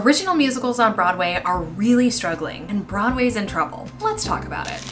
Original musicals on Broadway are really struggling, and Broadway's in trouble. Let's talk about it.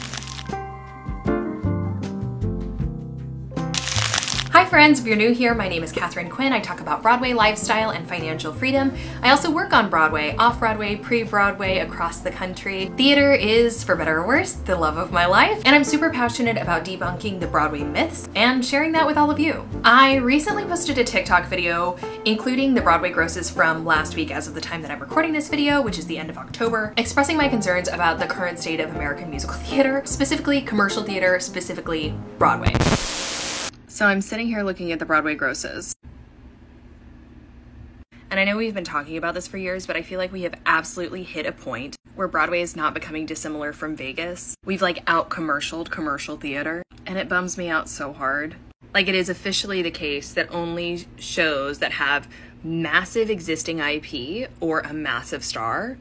Hi friends, if you're new here, my name is Katharine Quinn. I talk about Broadway lifestyle and financial freedom. I also work on Broadway, off-Broadway, pre-Broadway, across the country. Theater is, for better or worse, the love of my life, and I'm super passionate about debunking the Broadway myths and sharing that with all of you. I recently posted a TikTok video including the Broadway grosses from last week as of the time that I'm recording this video, which is the end of October, expressing my concerns about the current state of American musical theater, specifically commercial theater, specifically Broadway. So I'm sitting here looking at the Broadway grosses. And I know we've been talking about this for years, but I feel like we have absolutely hit a point where Broadway is not becoming dissimilar from Vegas. We've like out-commercialed commercial theater, and it bums me out so hard. Like, it is officially the case that only shows that have massive existing IP or a massive star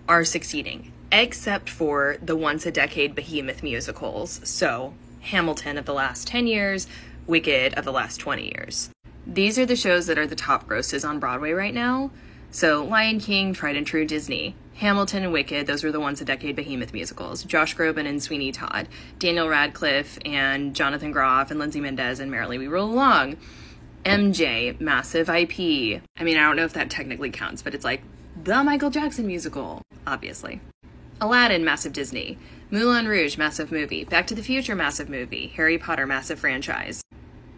are succeeding, except for the once-a-decade behemoth musicals. So Hamilton of the last 10 years, Wicked of the last 20 years. These are the shows that are the top grosses on Broadway right now. So Lion King, tried and true Disney. Hamilton and Wicked, those are the once-a-decade behemoth musicals. Josh Groban and Sweeney Todd. Daniel Radcliffe and Jonathan Groff and Lindsay Mendez and Merrily We Roll Along. MJ, massive IP. I mean, I don't know if that technically counts, but it's like the Michael Jackson musical, obviously. Aladdin, massive Disney. Moulin Rouge, massive movie. Back to the Future, massive movie. Harry Potter, massive franchise.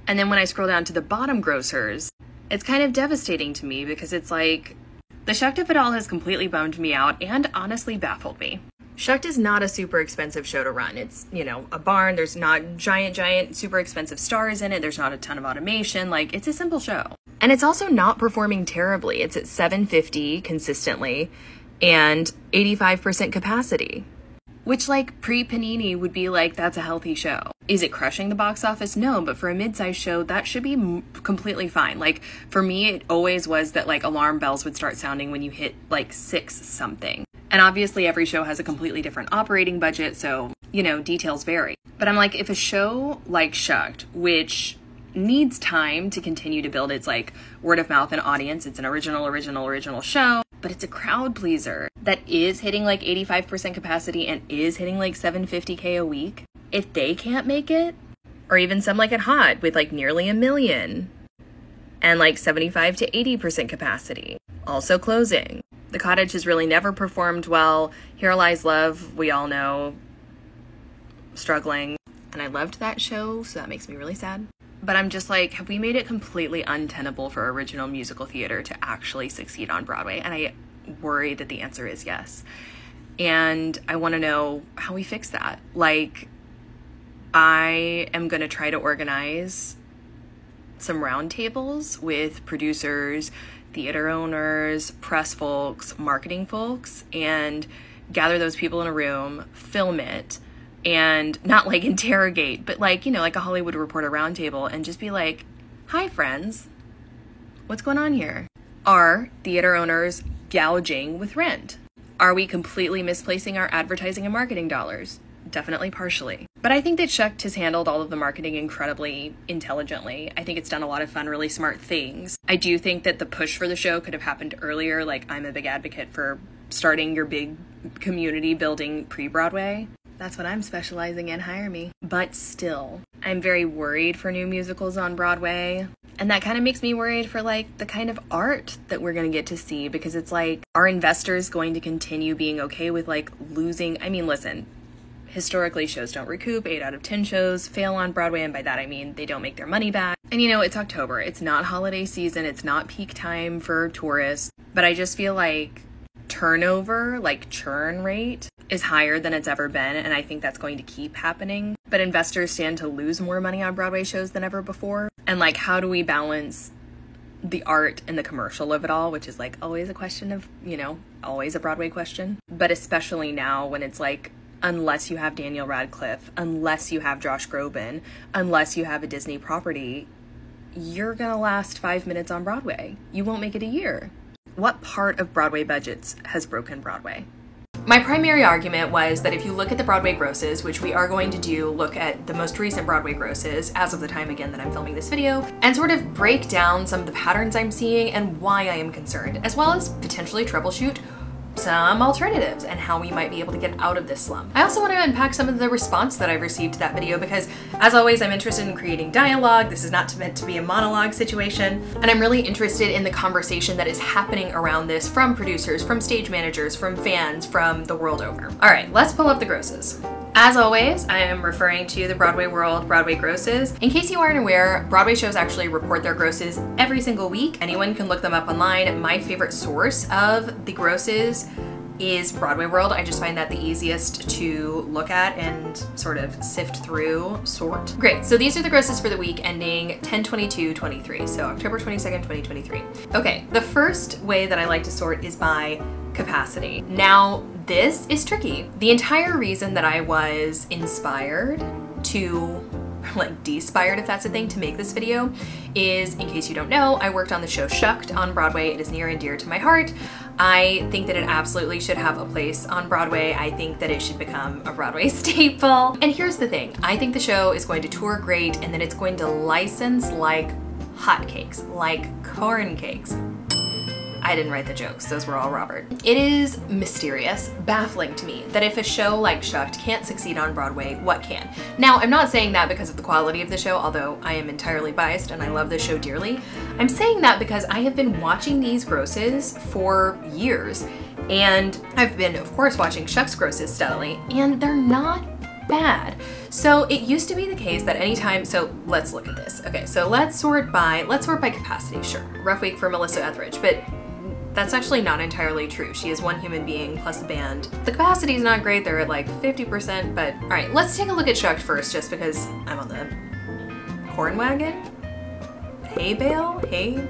And then when I scroll down to the bottom grossers, it's kind of devastating to me because it's like, the Shucked of it all has completely bummed me out and honestly baffled me. Shucked is not a super expensive show to run. It's, you know, a barn. There's not giant, super expensive stars in it. There's not a ton of automation. Like, it's a simple show. And it's also not performing terribly. It's at 750 consistently and 85% capacity. Which, like, pre-Panini would be like, that's a healthy show. Is it crushing the box office? No, but for a mid-sized show, that should be completely fine. Like, for me, it always was that, like, alarm bells would start sounding when you hit, like, 6 something. And obviously, every show has a completely different operating budget, so, you know, details vary. But I'm like, if a show like Shucked, which needs time to continue to build its, like, word of mouth and audience, it's an original show, but it's a crowd pleaser that is hitting like 85% capacity and is hitting like 750K a week. If they can't make it, or even some like it Hot with like nearly 1 million and like 75 to 80% capacity, also closing. The Cottage has really never performed well. Here Lies Love, we all know, struggling. And I loved that show, so that makes me really sad. But I'm just like, have we made it completely untenable for original musical theater to actually succeed on Broadway? And I worry that the answer is yes. And I want to know how we fix that. Like, I am going to try to organize some roundtables with producers, theater owners, press folks, marketing folks, and gather those people in a room, film it, and not like interrogate, but like, you know, like a Hollywood Reporter roundtable, and just be like, hi friends, what's going on here? Are theater owners gouging with rent? Are we completely misplacing our advertising and marketing dollars? Definitely partially. But I think that Shucked has handled all of the marketing incredibly intelligently. I think it's done a lot of fun, really smart things. I do think that the push for the show could have happened earlier. Like, I'm a big advocate for starting your big community building pre-Broadway. That's what I'm specializing in, hire me. But still, I'm very worried for new musicals on Broadway. And that kind of makes me worried for like the kind of art that we're gonna get to see, because it's like, are investors going to continue being okay with like losing? I mean, listen, historically shows don't recoup. 8 out of 10 shows fail on Broadway, and by that I mean they don't make their money back. And you know, it's October, it's not holiday season, it's not peak time for tourists, but I just feel like turnover, like churn rate, is higher than it's ever been, and I think that's going to keep happening. But investors stand to lose more money on Broadway shows than ever before. And like, how do we balance the art and the commercial of it all, which is like always a question of, you know, always a Broadway question. But especially now when it's like, unless you have Daniel Radcliffe, unless you have Josh Groban, unless you have a Disney property, you're gonna last 5 minutes on Broadway. You won't make it a year. What part of Broadway budgets has broken Broadway? my primary argument was that if you look at the Broadway grosses, which we are going to do, look at the most recent Broadway grosses as of the time again that I'm filming this video, and sort of break down some of the patterns I'm seeing and why I am concerned, as well as potentially troubleshoot some alternatives and how we might be able to get out of this slump. I also want to unpack some of the response that I've received to that video because, as always, I'm interested in creating dialogue. This is not meant to be a monologue situation, and I'm really interested in the conversation that is happening around this from producers, from stage managers, from fans, from the world over. All right, let's pull up the grosses. As always, I am referring to the Broadway World Broadway grosses. In case you aren't aware, Broadway shows actually report their grosses every single week. Anyone can look them up online. My favorite source of the grosses is Broadway World. I just find that the easiest to look at and sort of sift through, sort. Great, so these are the grosses for the week ending 10/22/23, so October 22nd, 2023. Okay, the first way that I like to sort is by capacity. Now, this is tricky. The entire reason that I was inspired to, like de-spired if that's a thing, to make this video is, in case you don't know, I worked on the show Shucked on Broadway. It is near and dear to my heart. I think that it absolutely should have a place on Broadway. I think that it should become a Broadway staple. And here's the thing, I think the show is going to tour great and that it's going to license like hotcakes, like corn cakes. I didn't write the jokes, those were all Robert. It is mysterious, baffling to me that if a show like Shucked can't succeed on Broadway, what can? Now, I'm not saying that because of the quality of the show, although I am entirely biased and I love the show dearly. I'm saying that because I have been watching these grosses for years, and I've been, of course, watching Shuck's grosses steadily, and they're not bad. So it used to be the case that anytime, so let's look at this. Okay, so let's sort by capacity, sure. Rough week for Melissa Etheridge, but that's actually not entirely true. She is one human being plus a band. The capacity is not great, they're at like 50%, but all right, let's take a look at Shucked first, just because I'm on the corn wagon? Hay bale? Hay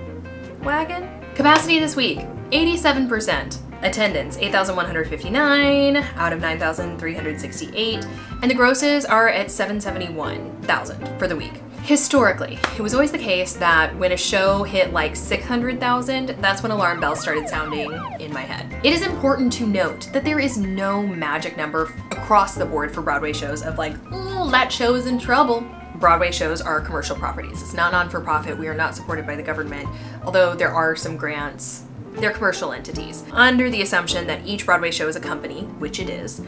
wagon? Capacity this week, 87%. Attendance, 8,159 out of 9,368, and the grosses are at 771,000 for the week. Historically, it was always the case that when a show hit like 600,000, that's when alarm bells started sounding in my head. It is important to note that there is no magic number across the board for Broadway shows of like, oh, that show is in trouble. Broadway shows are commercial properties. It's not non-for-profit. We are not supported by the government, although there are some grants. They're commercial entities, under the assumption that each Broadway show is a company, which it is.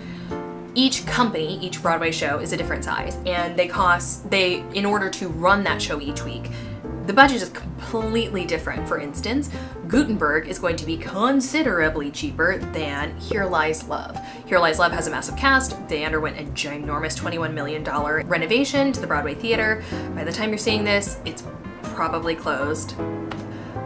Each company, each Broadway show is a different size, and in order to run that show each week, the budget is completely different. For instance, Gutenberg is going to be considerably cheaper than Here Lies Love. Here Lies Love has a massive cast. They underwent a ginormous $21 million renovation to the Broadway theater. By the time you're seeing this, it's probably closed.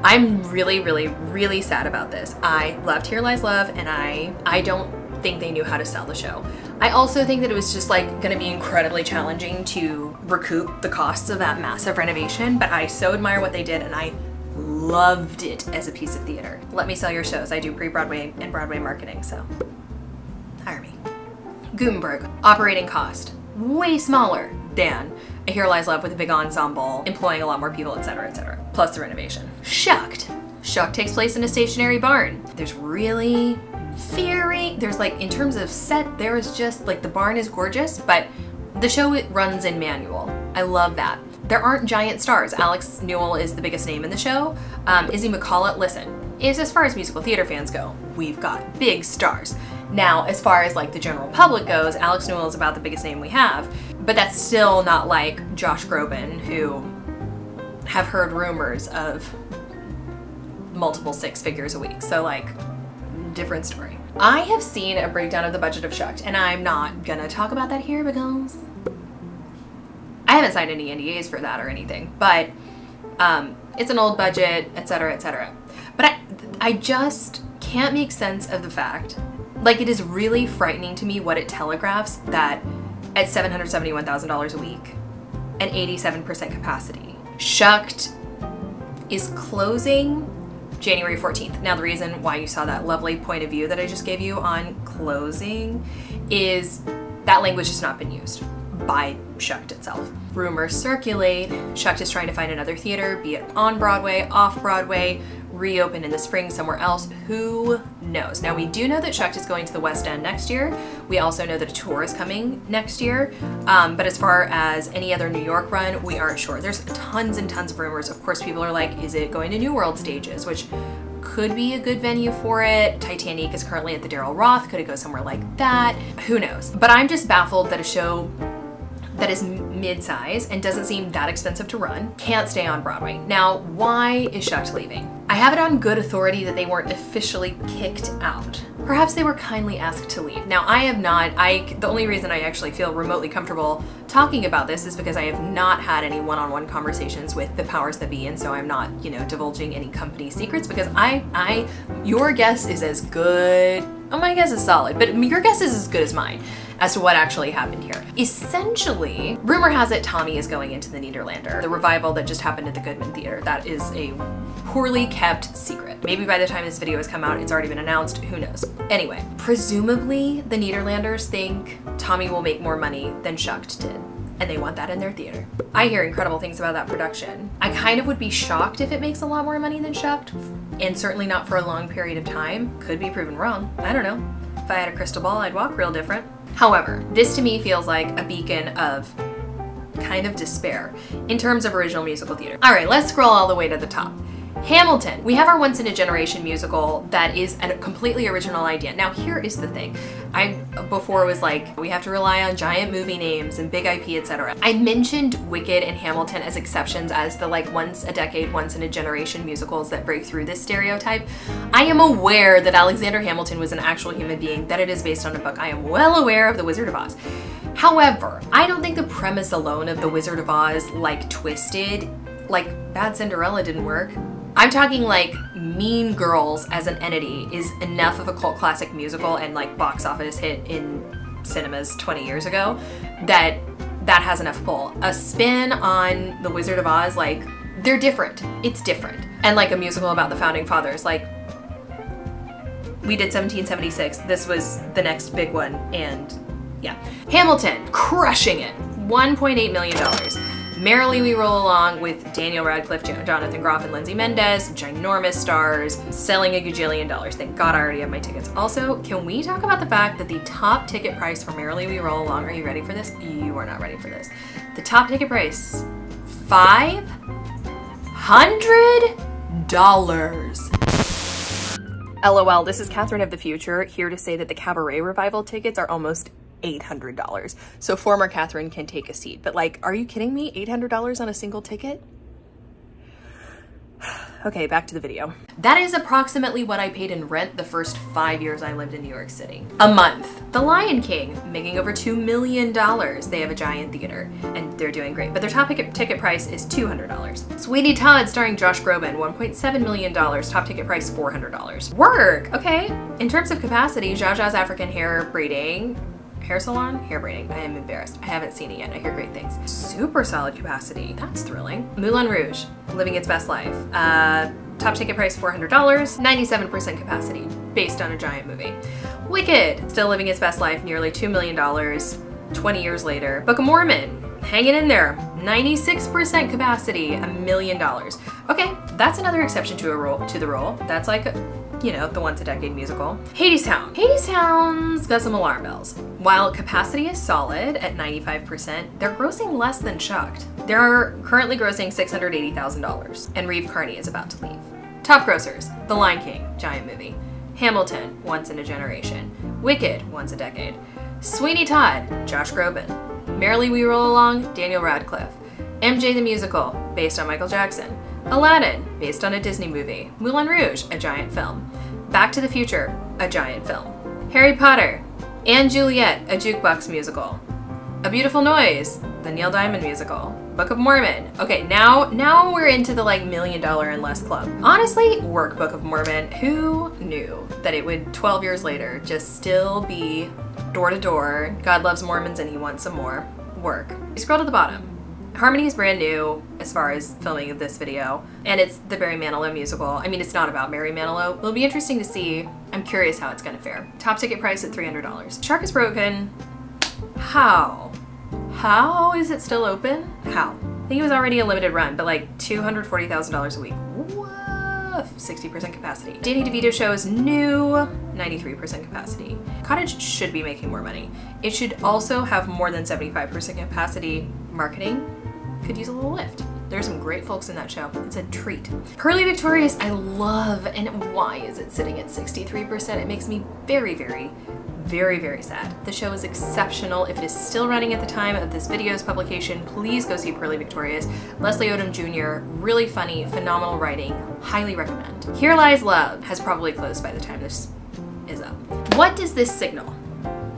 I'm really, really, really sad about this. I loved Here Lies Love, and I don't think they knew how to sell the show. I also think that it was just like gonna be incredibly challenging to recoup the costs of that massive renovation, but I so admire what they did and I loved it as a piece of theater. Let me sell your shows. I do pre-Broadway and Broadway marketing, so hire me. Gutenberg, operating cost, way smaller than a Here Lies Love with a big ensemble, employing a lot more people, etc., etc., plus the renovation. Shucked. Shucked takes place in a stationary barn. There's really there's like, in terms of set, there is just like, the barn is gorgeous, but the show, it runs in manual. I love that. There aren't giant stars. Alex Newell is the biggest name in the show. Izzy McCullough, listen, as far as musical theater fans go, we've got big stars. Now, as far as like the general public goes, Alex Newell is about the biggest name we have, but that's still not like Josh Groban, who have heard rumors of multiple six figures a week. So like, different story. I have seen a breakdown of the budget of Shucked, and I'm not gonna talk about that here because I haven't signed any NDAs for that or anything, but it's an old budget, etc., etc. But I just can't make sense of the fact, like, it is really frightening to me what it telegraphs that at $771,000 a week, an 87% capacity, Shucked is closing January 14th. Now, the reason why you saw that lovely point of view that I just gave you on closing is that language has not been used by Shucked itself. Rumors circulate, Shucked is trying to find another theater, be it on Broadway, off Broadway, reopen in the spring somewhere else. Who knows? Now, we do know that Shucked is going to the West End next year. We also know that a tour is coming next year. But as far as any other New York run, we aren't sure. There's tons and tons of rumors. Of course, people are like, is it going to New World Stages? Which could be a good venue for it. Titanic is currently at the Daryl Roth. Could it go somewhere like that? Who knows? But I'm just baffled that a show that is mid-size and doesn't seem that expensive to run can't stay on Broadway. Now, why is Shucked leaving? I have it on good authority that they weren't officially kicked out. Perhaps they were kindly asked to leave. Now, I have not, the only reason I actually feel remotely comfortable talking about this is because I have not had any one-on-one conversations with the powers that be, and so I'm not, you know, divulging any company secrets because your guess is as good, oh, my guess is solid, but your guess is as good as mine as to what actually happened here. Essentially, rumor has it Tommy is going into the Nederlander, the revival that just happened at the Goodman Theater. That is a poorly kept secret. Maybe by the time this video has come out, it's already been announced, who knows. Anyway, presumably the Nederlanders think Tommy will make more money than Shucked did, and they want that in their theater. I hear incredible things about that production. I kind of would be shocked if it makes a lot more money than Shucked, and certainly not for a long period of time. Could be proven wrong, I don't know. If I had a crystal ball, I'd walk real different. However, this to me feels like a beacon of kind of despair in terms of original musical theater. All right, let's scroll all the way to the top. Hamilton. We have our once-in-a-generation musical that is a completely original idea. Now, here is the thing. Before was like, we have to rely on giant movie names and big IP, etc. I mentioned Wicked and Hamilton as exceptions as the like once-a-decade, once-in-a-generation musicals that break through this stereotype. I am aware that Alexander Hamilton was an actual human being, that it is based on a book. I am well aware of The Wizard of Oz. However, I don't think the premise alone of The Wizard of Oz, like twisted, like Bad Cinderella didn't work. I'm talking like Mean Girls as an entity is enough of a cult classic musical and like box office hit in cinemas 20 years ago that has enough pull. A spin on The Wizard of Oz, like, they're different. It's different. And like a musical about the founding fathers, like, we did 1776. This was the next big one, and yeah. Hamilton, crushing it. $1.8 million. Merrily We Roll Along with Daniel Radcliffe, Jonathan Groff, and Lindsay Mendez, ginormous stars, selling a gajillion dollars. Thank God I already have my tickets. Also, can we talk about the fact that the top ticket price for Merrily We Roll Along, are you ready for this? You are not ready for this. The top ticket price, $500. LOL, this is Katharine of the future, here to say that the Cabaret Revival tickets are almost $800. So former Katharine can take a seat. But like, are you kidding me? $800 on a single ticket? Okay, back to the video. That is approximately what I paid in rent the first 5 years I lived in New York City. A month. The Lion King, making over $2 million. They have a giant theater and they're doing great, but their top ticket price is $200. Sweeney Todd starring Josh Groban, $1.7 million, top ticket price $400. Work, okay. In terms of capacity, Zsa Zsa's African hair braiding, hair salon? Hair braiding. I am embarrassed. I haven't seen it yet. I hear great things. Super solid capacity. That's thrilling. Moulin Rouge, living its best life. Top ticket price $400, 97% capacity, based on a giant movie. Wicked, still living its best life, nearly $2 million, 20 years later. Book of Mormon, hanging in there, 96% capacity, $1 million. Okay, that's another exception to the rule. That's like, you know, the once-a-decade musical. Hadestown. Hadestown's got some alarm bells. While capacity is solid at 95%, they're grossing less than Shucked. They're currently grossing $680,000, and Reeve Carney is about to leave. Top grossers: The Lion King, giant movie. Hamilton, once in a generation. Wicked, once a decade. Sweeney Todd, Josh Groban. Merrily We Roll Along, Daniel Radcliffe. MJ the Musical, based on Michael Jackson. Aladdin, based on a Disney movie. Moulin Rouge, a giant film. Back to the Future, a giant film. Harry Potter and Juliet, a jukebox musical. A Beautiful Noise, the Neil Diamond musical. Book of Mormon. Okay, now we're into the like $1 million and less club. Honestly, work Book of Mormon. Who knew that it would 12 years later just still be door to door? God loves Mormons and he wants some more. Work. You scroll to the bottom. Harmony is brand new as far as filming of this video, and it's the Barry Manilow musical. I mean, it's not about Barry Manilow. It'll be interesting to see. I'm curious how it's gonna fare. Top ticket price at $300. Shark is broken. How? How is it still open? How? I think it was already a limited run, but like $240,000 a week. What? 60% capacity. Danny DeVito's show is new, 93% capacity. Cottage should be making more money. It should also have more than 75% capacity. Marketing could use a little lift. There's some great folks in that show. It's a treat. Pearly Victorious, I love, and why is it sitting at 63%? It makes me very, very, very, very sad. The show is exceptional. If it is still running at the time of this video's publication, please go see Pearly Victorious. Leslie Odom Jr., really funny, phenomenal writing, highly recommend. Here Lies Love has probably closed by the time this is up. What does this signal?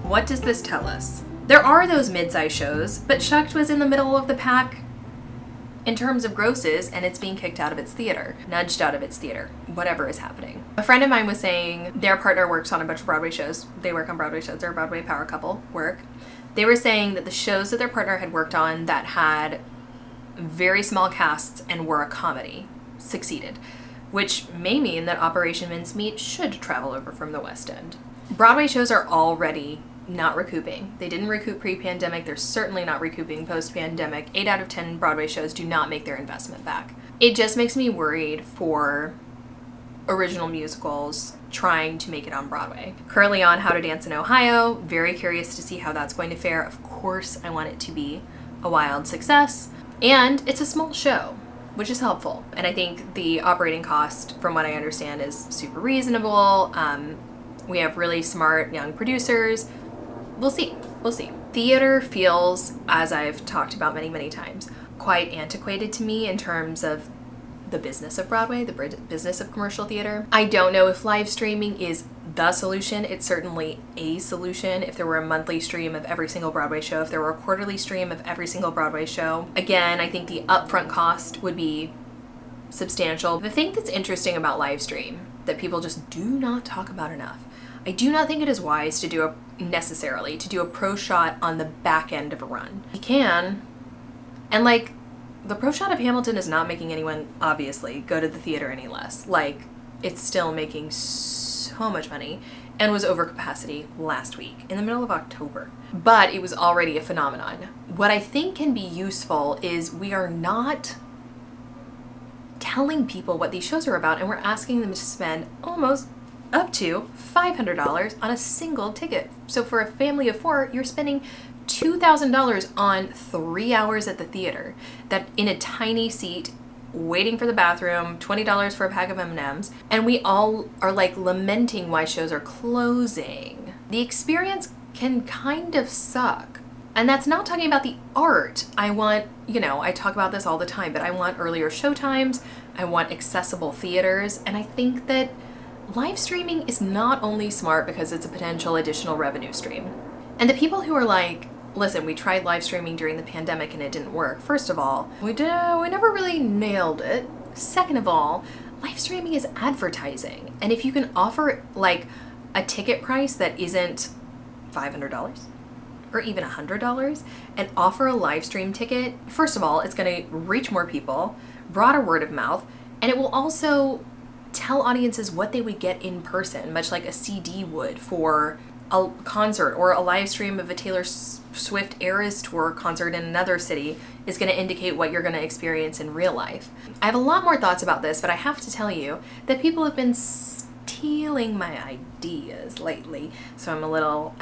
What does this tell us? There are those mid-size shows, but Shucked was in the middle of the pack in terms of grosses, and it's being kicked out of its theater, nudged out of its theater, whatever is happening. A friend of mine was saying their partner works on a bunch of Broadway shows. They work on Broadway shows. They're a Broadway power couple, work. They were saying that the shows that their partner had worked on that had very small casts and were a comedy succeeded, which may mean that Operation Mincemeat should travel over from the West End. Broadway shows are already not recouping. They didn't recoup pre-pandemic. They're certainly not recouping post-pandemic. 8 out of 10 Broadway shows do not make their investment back. It just makes me worried for original musicals trying to make it on Broadway. Currently on How to Dance in Ohio. Very curious to see how that's going to fare. Of course, I want it to be a wild success. And it's a small show, which is helpful. And I think the operating cost, from what I understand, is super reasonable. We have really smart young producers. We'll see. We'll see. Theater feels, as I've talked about many, many times, quite antiquated to me in terms of the business of Broadway, the business of commercial theater. I don't know if live streaming is the solution. It's certainly a solution. If there were a monthly stream of every single Broadway show, if there were a quarterly stream of every single Broadway show, again, I think the upfront cost would be substantial. The thing that's interesting about live stream that people just do not talk about enough, I do not think it is wise to do a pro shot on the back end of a run. You can, and like, the pro shot of Hamilton is not making anyone, obviously, go to the theater any less. Like, it's still making so much money and was over capacity last week in the middle of October. But it was already a phenomenon. What I think can be useful is we are not telling people what these shows are about, and we're asking them to spend almost up to $500 on a single ticket. So for a family of 4, you're spending $2,000 on 3 hours at the theater, that in a tiny seat, waiting for the bathroom, $20 for a pack of M&Ms, and we all are like lamenting why shows are closing. The experience can kind of suck. And that's not talking about the art. I want, you know, I talk about this all the time, but I want earlier show times, I want accessible theaters, and I think that live streaming is not only smart because it's a potential additional revenue stream. And the people who are like, listen, we tried live streaming during the pandemic and it didn't work. First of all, we never really nailed it. Second of all, live streaming is advertising. And if you can offer like a ticket price that isn't $500 or even $100 and offer a live stream ticket, first of all, it's going to reach more people, broader word of mouth, and it will also tell audiences what they would get in person, much like a CD would for a concert, or a live stream of a Taylor Swift Eras Tour concert in another city is going to indicate what you're going to experience in real life. I have a lot more thoughts about this, but I have to tell you that people have been stealing my ideas lately. So I'm a little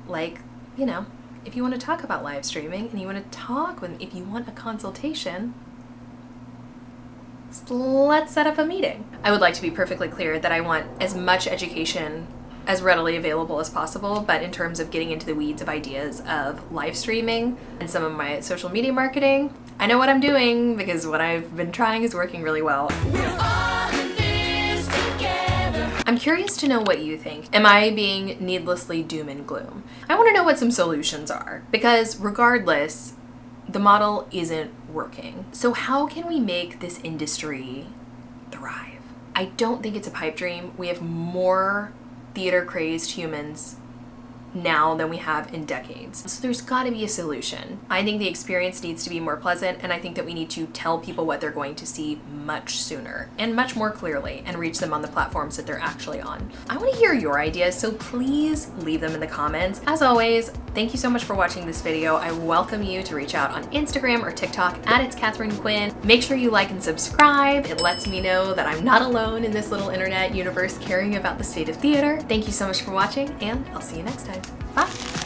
like, you know, if you want to talk about live streaming and you want to talk with me, if you want a consultation, let's set up a meeting. I would like to be perfectly clear that I want as much education as readily available as possible, but in terms of getting into the weeds of ideas of live streaming and some of my social media marketing, I know what I'm doing because what I've been trying is working really well. We're all in this together. I'm curious to know what you think. Am I being needlessly doom and gloom? I want to know what some solutions are, because regardless, the model isn't working. So how can we make this industry thrive? I don't think it's a pipe dream. We have more theater crazed humans now than we have in decades. So there's gotta be a solution. I think the experience needs to be more pleasant, and I think that we need to tell people what they're going to see much sooner and much more clearly and reach them on the platforms that they're actually on. I wanna hear your ideas, so please leave them in the comments. As always, thank you so much for watching this video. I welcome you to reach out on Instagram or TikTok at It's Katharine Quinn. Make sure you like and subscribe. It lets me know that I'm not alone in this little internet universe caring about the state of theater. Thank you so much for watching, and I'll see you next time. Bye.